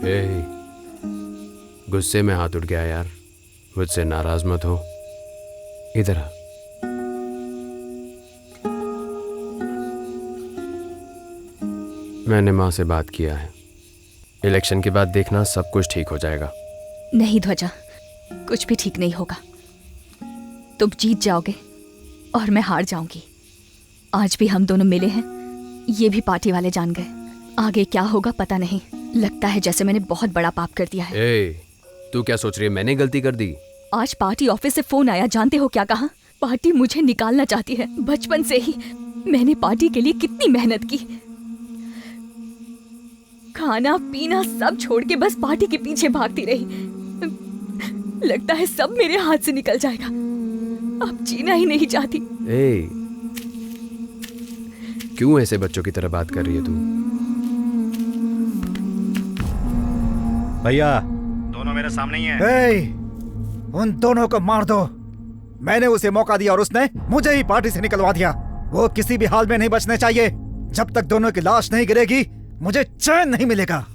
ए, गुस्से में हाथ उठ गया यार, मुझसे नाराज मत हो। इधर आ। मैंने माँ से बात किया है, इलेक्शन के बाद देखना सब कुछ ठीक हो जाएगा। नहीं ध्वजा, कुछ भी ठीक नहीं होगा। तुम जीत जाओगे और मैं हार जाऊंगी। आज भी हम दोनों मिले हैं, ये भी पार्टी वाले जान गए। आगे क्या होगा पता नहीं। लगता है जैसे मैंने बहुत बड़ा पाप कर दिया है। तू क्या सोच रही है मैंने गलती कर दी? आज पार्टी ऑफिस से फोन आया, जानते हो क्या कहा? पार्टी मुझे निकालना चाहती है। बचपन से ही मैंने पार्टी के लिए कितनी मेहनत की, खाना पीना सब छोड़ के बस पार्टी के पीछे भागती रही। लगता है सब मेरे हाथ से निकल जाएगा। अब जीना ही नहीं चाहती। क्यों ऐसे बच्चों की तरह बात कर रही है तू? भैया, दोनों मेरे सामने ही हैं। उन दोनों को मार दो। मैंने उसे मौका दिया और उसने मुझे ही पार्टी से निकलवा दिया। वो किसी भी हाल में नहीं बचने चाहिए। जब तक दोनों की लाश नहीं गिरेगी मुझे चैन नहीं मिलेगा।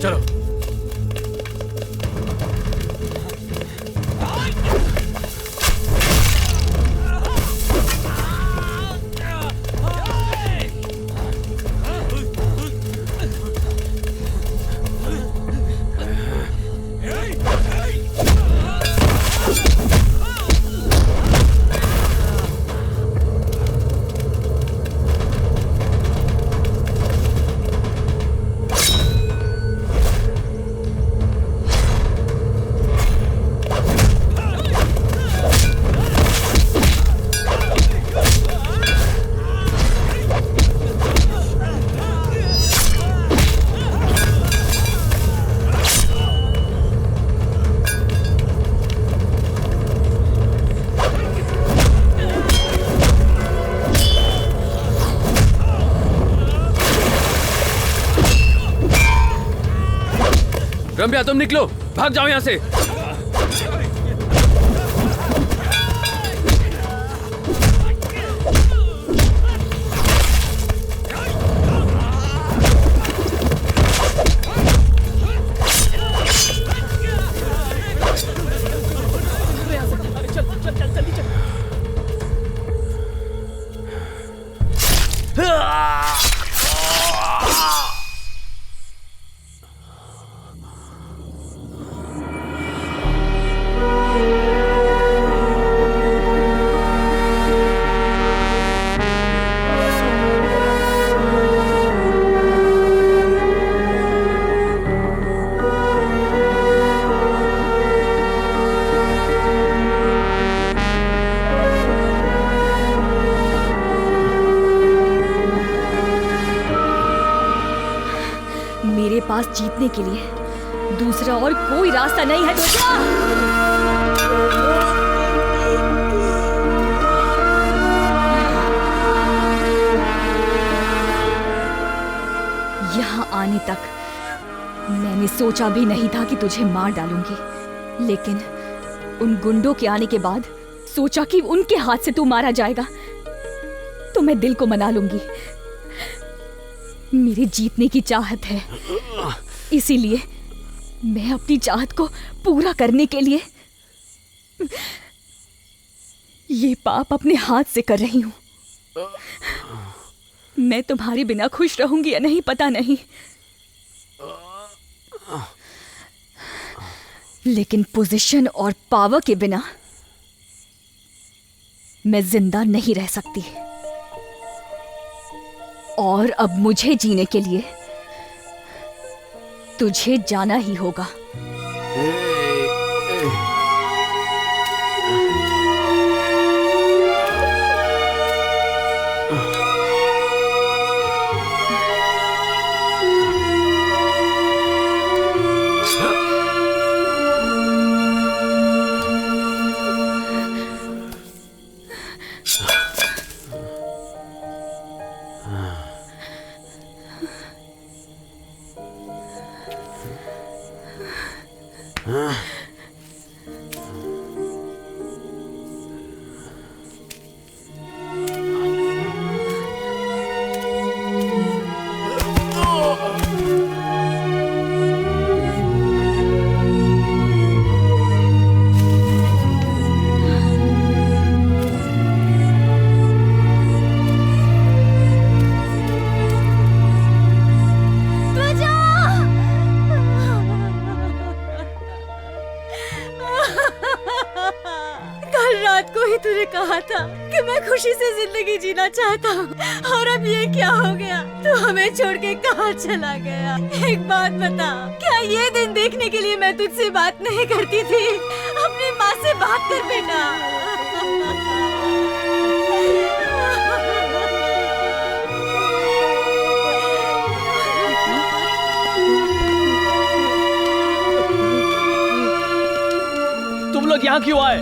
चलो। रम्या, तुम निकलो, भाग जाओ यहाँ से। मेरे पास जीतने के लिए दूसरा और कोई रास्ता नहीं है ध्वजा। यहाँ आने तक मैंने सोचा भी नहीं था कि तुझे मार डालूंगी, लेकिन उन गुंडों के आने के बाद सोचा कि उनके हाथ से तू मारा जाएगा तो मैं दिल को मना लूंगी। मेरी जीतने की चाहत है, इसीलिए मैं अपनी चाहत को पूरा करने के लिए ये पाप अपने हाथ से कर रही हूं। मैं तुम्हारे बिना खुश रहूंगी या नहीं पता नहीं, लेकिन पोजीशन और पावर के बिना मैं जिंदा नहीं रह सकती। और अब मुझे जीने के लिए तुझे जाना ही होगा। था कि मैं खुशी से जिंदगी जीना चाहता हूँ, और अब ये क्या हो गया? तू हमें छोड़ के कहाँ चला गया? एक बात बता, क्या ये दिन देखने के लिए मैं तुझसे बात नहीं करती थी? अपनी माँ से बात कर बेटा। तुम लोग यहाँ क्यों आए?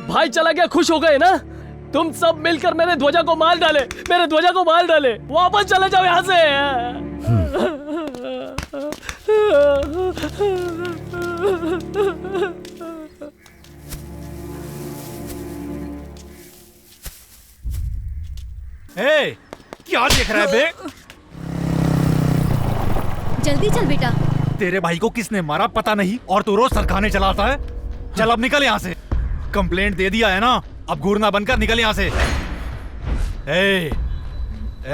भाई चला गया, खुश हो गए ना? तुम सब मिलकर मेरे ध्वजा को मार डाले, मेरे ध्वजा को मार डाले। वापस चले जाओ यहाँ से। ए, क्या देख रहा है बे? जल्दी चल बेटा। तेरे भाई को किसने मारा पता नहीं, और तू रोज सरखाने चला आता है। चल अब निकल यहाँ से। कंप्लेंट दे दिया है ना, अब घूरना बनकर निकल यहाँ से। ए,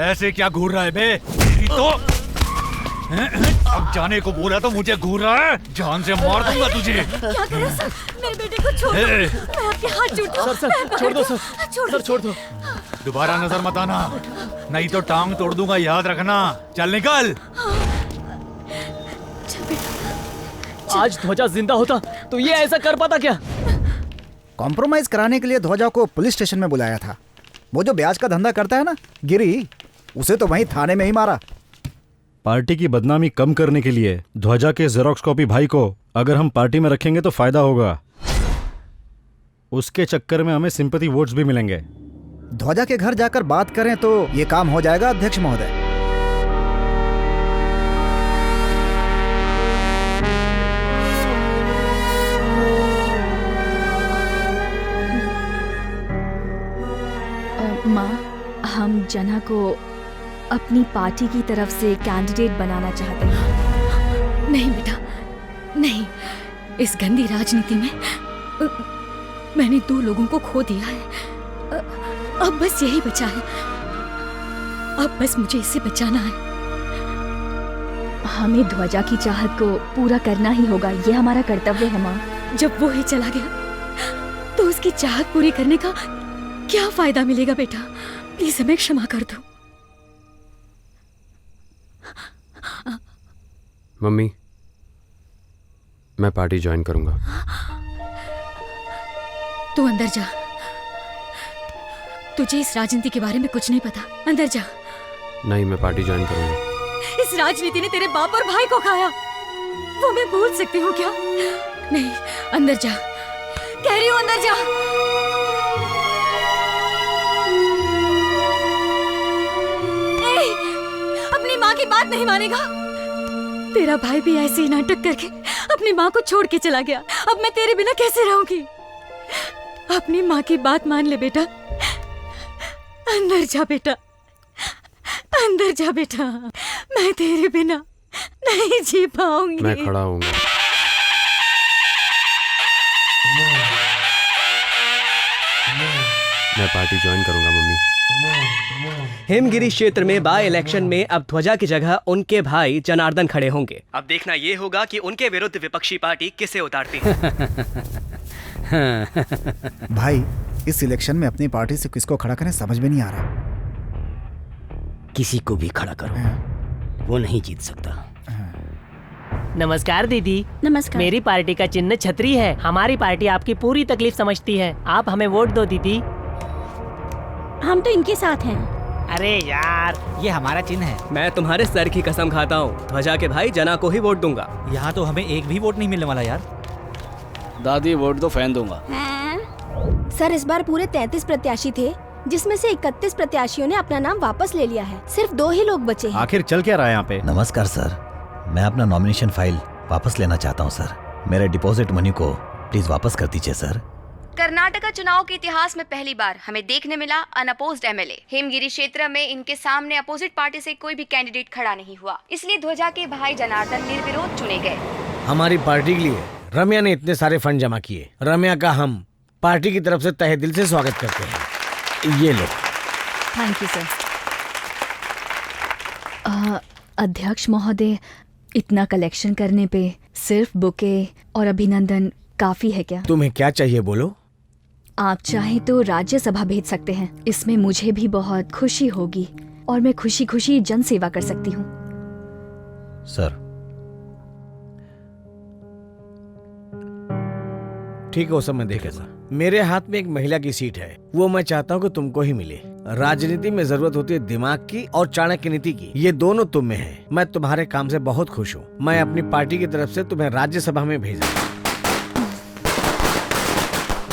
ऐसे क्या घूर रहा है बे? तेरी तो अब जाने को बोला तो मुझे घूर रहा है। जान से मार दूंगा तुझे। क्या करो सर? मेरे बेटे को छोड़ दो। मैं आपके हाथ जोड़ता हूँ। सर छोड़ दो सर, सर छोड़ दो। दोबारा नजर मत आना, नहीं तो टांग तोड़ दूंगा, याद रखना। चल निकल। आज ध्वजा जिंदा होता तो ये ऐसा कर पाता क्या? कॉम्प्रोमाइज कराने के लिए ध्वजा को पुलिस स्टेशन में बुलाया था। वो जो ब्याज का धंधा करता है ना, गिरी, उसे तो वहीं थाने में ही मारा। पार्टी की बदनामी कम करने के लिए ध्वजा के जेरोक्स कॉपी भाई को अगर हम पार्टी में रखेंगे तो फायदा होगा। उसके चक्कर में हमें सिंपैथी वोट्स भी मिलेंगे। ध्वजा के घर जाकर बात करें तो ये काम हो जाएगा अध्यक्ष महोदय। माँ, हम जना को अपनी पार्टी की तरफ से कैंडिडेट बनाना चाहते हैं। नहीं बेटा, नहीं। इस गंदी राजनीति में मैंने 2 लोगों को खो दिया है। अब बस यही बचा है। अब बस मुझे इससे बचाना है। हमें ध्वजा की चाहत को पूरा करना ही होगा, ये हमारा कर्तव्य है माँ। जब वो ही चला गया तो उसकी चाहत पूरी करने का क्या फायदा मिलेगा बेटा? प्लीज हमें क्षमा कर दो। मम्मी, मैं पार्टी ज्वाइन करूंगा। तू अंदर जा। तुझे इस राजनीति के बारे में कुछ नहीं पता। अंदर जा। नहीं, मैं पार्टी ज्वाइन करूंगा। इस राजनीति ने तेरे बाप और भाई को खाया, वो मैं भूल सकती हूँ क्या? नहीं, अंदर जा। कह रही हूँ अंदर जा। अपनी माँ की बात नहीं मानेगा। तेरा भाई भी ऐसे ही नाटक करके अपनी माँ को छोड़ के चला गया। अब मैं तेरे बिना कैसे रहूंगी? अपनी माँ की बात मान ले बेटा। अंदर जा बेटा, अंदर जा बेटा। मैं तेरे बिना नहीं जी पाऊंगी। मैं खड़ा हूंगा। मैं पार्टी ज्वाइन करूंगा मम्मी। हिमगिरी क्षेत्र में बाय इलेक्शन में अब ध्वजा की जगह उनके भाई जनार्दन खड़े होंगे। अब देखना ये होगा कि उनके विरुद्ध विपक्षी पार्टी किसे उतारती है। भाई, इस इलेक्शन में अपनी पार्टी से किसको खड़ा करें समझ में नहीं आ रहा। किसी को भी खड़ा करो, वो नहीं जीत सकता। नमस्कार दीदी। नमस्कार। मेरी पार्टी का चिन्ह छतरी है। हमारी पार्टी आपकी पूरी तकलीफ समझती है। आप हमें वोट दो दीदी। हम तो इनके साथ हैं। अरे यार, ये हमारा चिन्ह है। मैं तुम्हारे सर की कसम खाता हूँ, ध्वजा के भाई जना को ही वोट दूंगा। यहाँ तो हमें एक भी वोट नहीं मिलने वाला यार। दादी वोट दो, फैन दूंगा। सर, इस बार पूरे 33 प्रत्याशी थे, जिसमें से 31 प्रत्याशियों ने अपना नाम वापस ले लिया है। सिर्फ 2 ही लोग बचे हैं। आखिर चल क्या रहा है यहाँ पे? नमस्कार सर, मैं अपना नॉमिनेशन फाइल वापस लेना चाहता हूँ सर। मेरे डिपॉजिट मनी को प्लीज वापस कर दीजिए सर। कर्नाटका चुनाव के इतिहास में पहली बार हमें देखने मिला अनअपोज्ड एमएलए। हिमगिरी क्षेत्र में इनके सामने अपोजिट पार्टी से कोई भी कैंडिडेट खड़ा नहीं हुआ, इसलिए ध्वजा के भाई जनार्दन निर्विरोध चुने गए। हमारी पार्टी के लिए रम्या ने इतने सारे फंड जमा किए। रम्या का हम पार्टी की तरफ से तहे दिल से स्वागत करते हैं। ये लो। Thank you sir. अध्यक्ष महोदय, इतना कलेक्शन करने पे सिर्फ बुके और अभिनंदन काफी है क्या? तुम्हें क्या चाहिए बोलो। आप चाहें तो राज्यसभा भेज सकते हैं। इसमें मुझे भी बहुत खुशी होगी और मैं खुशी खुशी जन सेवा कर सकती हूँ। सर ठीक है, वो सब मैं देखेगा। मेरे हाथ में एक महिला की सीट है, वो मैं चाहता हूँ कि तुमको ही मिले। राजनीति में जरूरत होती है दिमाग की और चाणक्य नीति की, ये दोनों तुम में है। मैं तुम्हारे काम से बहुत खुश हूँ। मैं अपनी पार्टी की तरफ से तुम्हें राज्यसभा में भेजा।